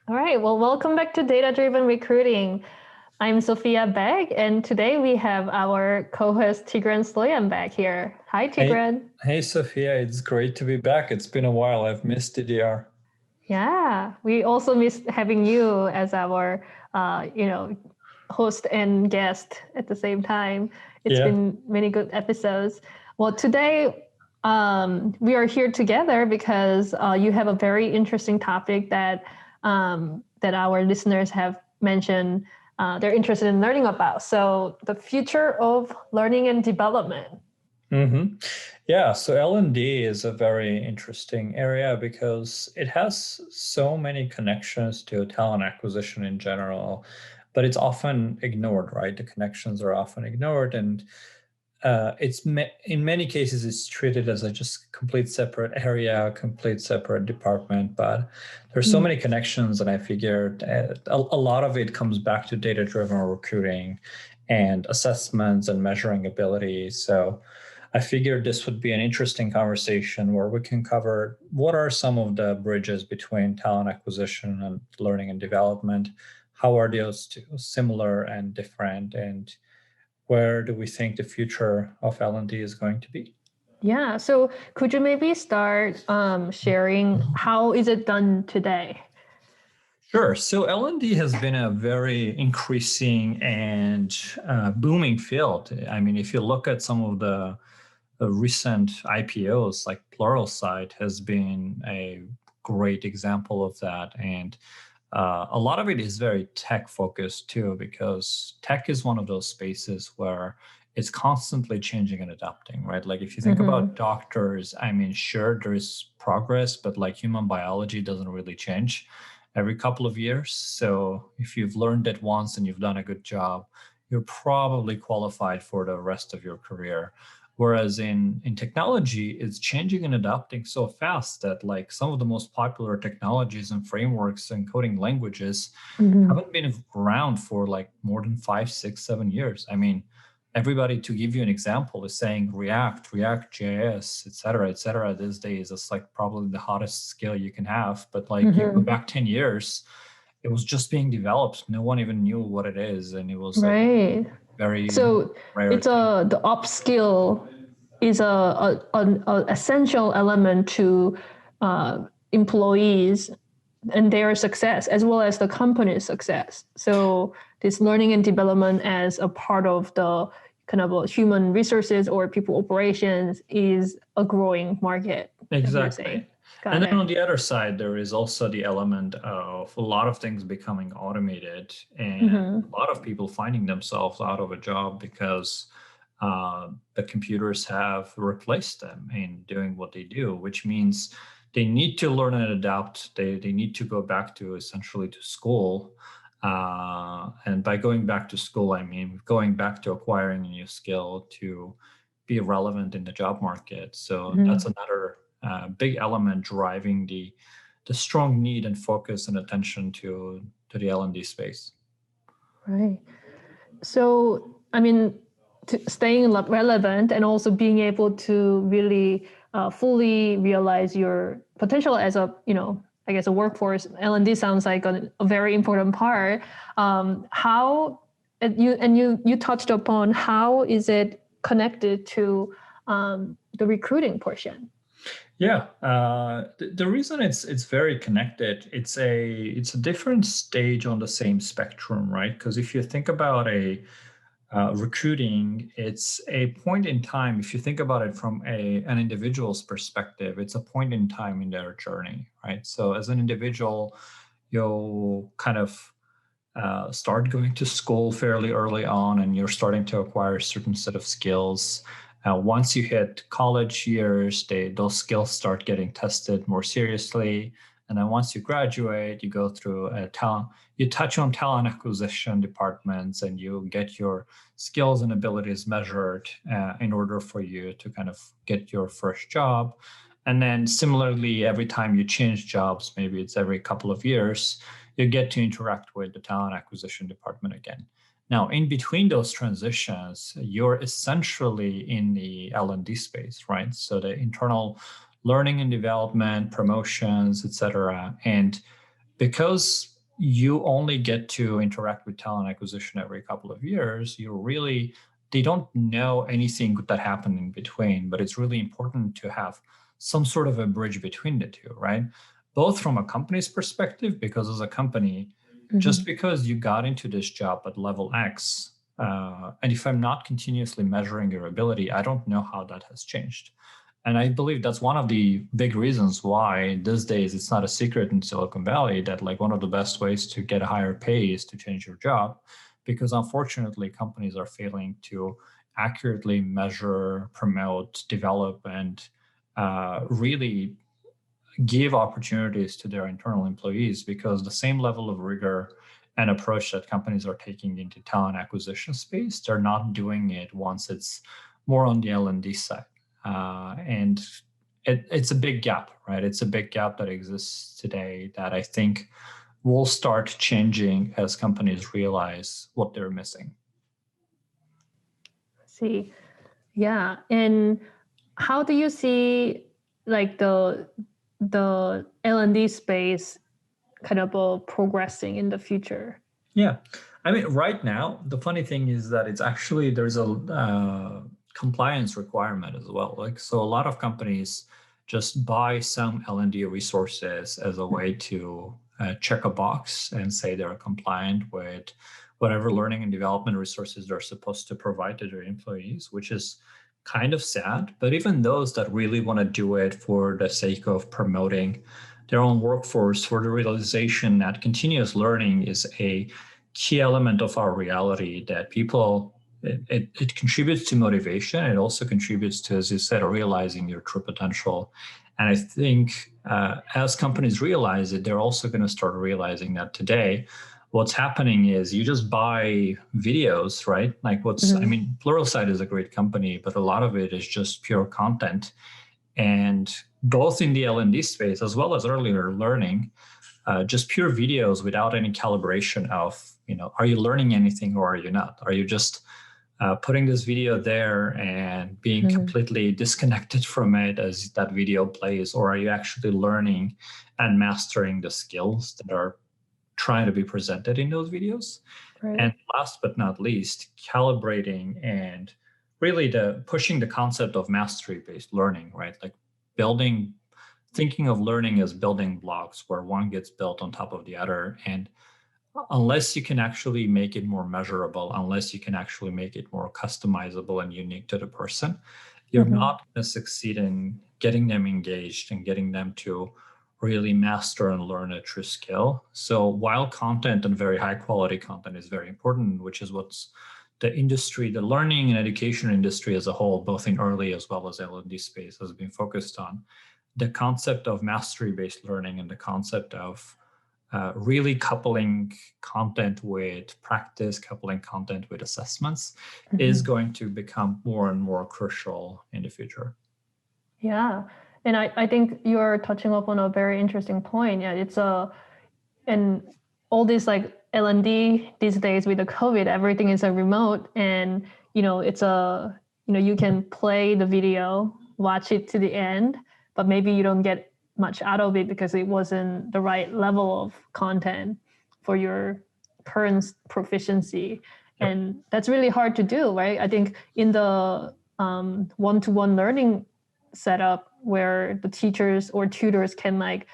All right. Well, welcome back to Data Driven Recruiting. I'm Sophia Beck, and today we have our co-host Tigran Sloyan back here. Hi, Hey, Tigran. hey, Sophia, it's great to be back. It's been a while. I've missed DDR. Yeah, we also missed having you as our, host and guest at the same time. It's Yeah. been many good episodes. Well, today we are here together because you have a very interesting topic that our listeners have mentioned they're interested in learning about. So the future of learning and development. hmm Yeah, so L&D is a very interesting area because it has so many connections to talent acquisition in general, but it's often ignored, right? The connections are often ignored, and in many cases it's treated as a just complete separate area, complete separate department. But there's so many connections, and I figured a lot of it comes back to data-driven recruiting and assessments and measuring ability. So I figured this would be an interesting conversation where we can cover what are some of the bridges between talent acquisition and learning and development. How are those two similar and different, and where do we think the future of L&D is going to be? Yeah. So could you maybe start sharing how is it done today? Sure. So L&D has been a very increasing and booming field. I mean, if you look at some of the recent IPOs, like Pluralsight has been a great example of that. And a lot of it is very tech focused too, because tech is one of those spaces where it's constantly changing and adapting, right? Like if you think about doctors, I mean, sure, there is progress, but like human biology doesn't really change every couple of years. So if you've learned it once and you've done a good job, you're probably qualified for the rest of your career. Whereas in technology, it's changing and adapting so fast that like some of the most popular technologies and frameworks and coding languages haven't been around for like more than 5, 6, 7 years. I mean, everybody, to give you an example, is saying React, React JS, et cetera, these days. It's like probably the hottest skill you can have. But like you go back 10 years, it was just being developed. No one even knew what it is. And it was like Right. very So rare it's thing. the upskill is a essential element to employees and their success as well as the company's success. So this learning and development as a part of the kind of human resources or people operations is a growing market. Exactly. Got And then it. on the other side, there is also the element of a lot of things becoming automated and a lot of people finding themselves out of a job because the computers have replaced them in doing what they do, which means they need to learn and adapt. They need to go back to essentially to school. And by going back to school, I mean going back to acquiring a new skill to be relevant in the job market. So that's another big element driving the strong need and focus and attention to the L&D space. Right. So, I mean, staying relevant and also being able to really fully realize your potential as a, I guess a workforce. L&D sounds like a very important part. How and you touched upon how is it connected to the recruiting portion? Yeah, the reason it's very connected, it's a different stage on the same spectrum, right? Because if you think about a recruiting, it's a point in time. If you think about it from an individual's perspective, it's a point in time in their journey, right? So as an individual, you'll kind of start going to school fairly early on, and you're starting to acquire a certain set of skills. Once you hit college years, those skills start getting tested more seriously. And then once you graduate, you go through you touch on talent acquisition departments, and you get your skills and abilities measured in order for you to kind of get your first job. And then similarly, every time you change jobs, maybe it's every couple of years, you get to interact with the talent acquisition department again. Now, in between those transitions, you're essentially in the L&D space, right? So the internal learning and development, promotions, et cetera. And because you only get to interact with talent acquisition every couple of years, they don't know anything that happened in between, but it's really important to have some sort of a bridge between the two, right? Both from a company's perspective, because as a company, just because you got into this job at level X, and if I'm not continuously measuring your ability, I don't know how that has changed. And I believe that's one of the big reasons why these days it's not a secret in Silicon Valley that like one of the best ways to get a higher pay is to change your job, because unfortunately companies are failing to accurately measure, promote, develop, and really give opportunities to their internal employees, because the same level of rigor and approach that companies are taking into talent acquisition space, they're not doing it once it's more on the L&D side. And it's a big gap, right? It's a big gap that exists today that I think will start changing as companies realize what they're missing. See, yeah. And how do you see like the L&D space kind of progressing in the future? Yeah. I mean, right now, the funny thing is that it's actually, there's a compliance requirement as well. Like, so a lot of companies just buy some L&D resources as a way to check a box and say they're compliant with whatever learning and development resources they're supposed to provide to their employees, which is kind of sad. But even those that really want to do it for the sake of promoting their own workforce, for the realization that continuous learning is a key element of our reality, that people, it contributes to motivation. It also contributes to, as you said, realizing your true potential. And I think as companies realize it, they're also going to start realizing that today, what's happening is you just buy videos, right? Like I mean, Pluralsight is a great company, but a lot of it is just pure content. And both in the L&D space, as well as earlier learning, just pure videos without any calibration of, are you learning anything or are you not? Are you just putting this video there and being completely disconnected from it as that video plays? Or are you actually learning and mastering the skills that are trying to be presented in those videos? Right. And last but not least, calibrating and really pushing the concept of mastery-based learning, right? Like thinking of learning as building blocks where one gets built on top of the other. And unless you can actually make it more measurable, unless you can actually make it more customizable and unique to the person, you're not going to succeed in getting them engaged and getting them to really master and learn a true skill. So while content and very high quality content is very important, which is what's the industry, the learning and education industry as a whole, both in early as well as L&D space, has been focused on, the concept of mastery-based learning and the concept of really coupling content with practice, coupling content with assessments is going to become more and more crucial in the future. Yeah. And I think you're touching upon a very interesting point. Yeah, and all this like L&D these days with the COVID, everything is a remote, and you can play the video, watch it to the end, but maybe you don't get much out of it because it wasn't the right level of content for your current proficiency. Yep. And that's really hard to do, right? I think in the one-to-one learning setup where the teachers or tutors can like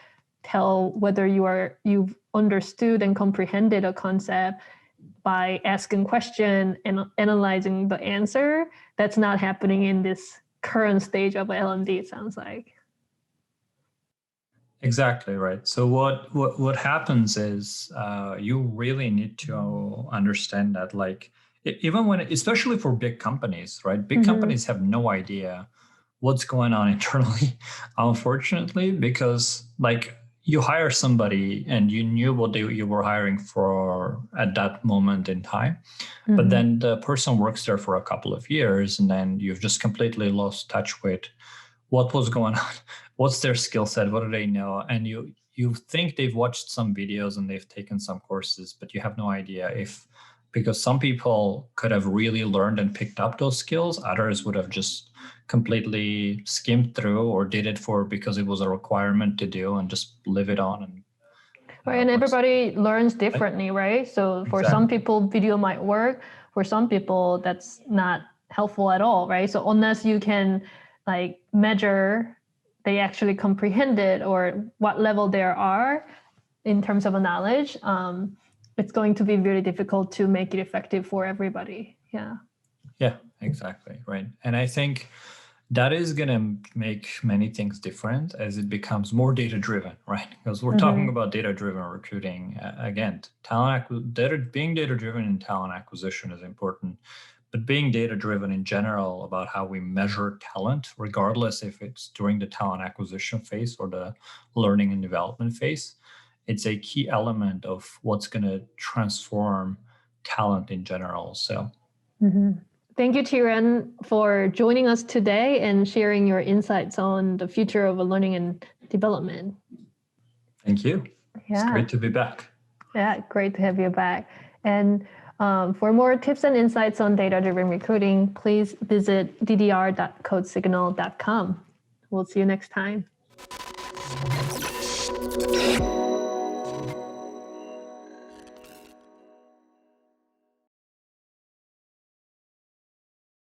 tell whether you've understood and comprehended a concept by asking question and analyzing the answer, that's not happening in this current stage of L&D, it sounds like. Exactly right. So what happens is you really need to understand that, like, even when, especially for big companies, right? Big companies have no idea what's going on internally, unfortunately, because like you hire somebody and you knew what you were hiring for at that moment in time, but then the person works there for a couple of years and then you've just completely lost touch with what was going on, what's their skill set, what do they know, and you think they've watched some videos and they've taken some courses, but you have no idea because some people could have really learned and picked up those skills, others would have just completely skimmed through or did it because it was a requirement to do and just live it on. Right, and everybody learns differently, right? So for some people, video might work. For some people, that's not helpful at all, right? So unless you can like measure they actually comprehend it or what level they are in terms of a knowledge, it's going to be really difficult to make it effective for everybody. Yeah. Yeah, exactly. Right. And I think that is going to make many things different as it becomes more data driven, right? Because we're talking about data driven recruiting. Again, being data driven in talent acquisition is important, but being data driven in general about how we measure talent, regardless if it's during the talent acquisition phase or the learning and development phase, it's a key element of what's going to transform talent in general. So. Thank you, Tiran, for joining us today and sharing your insights on the future of learning and development. Thank you. Yeah. It's great to be back. Yeah, great to have you back. And for more tips and insights on data-driven recruiting, please visit ddr.codesignal.com. We'll see you next time.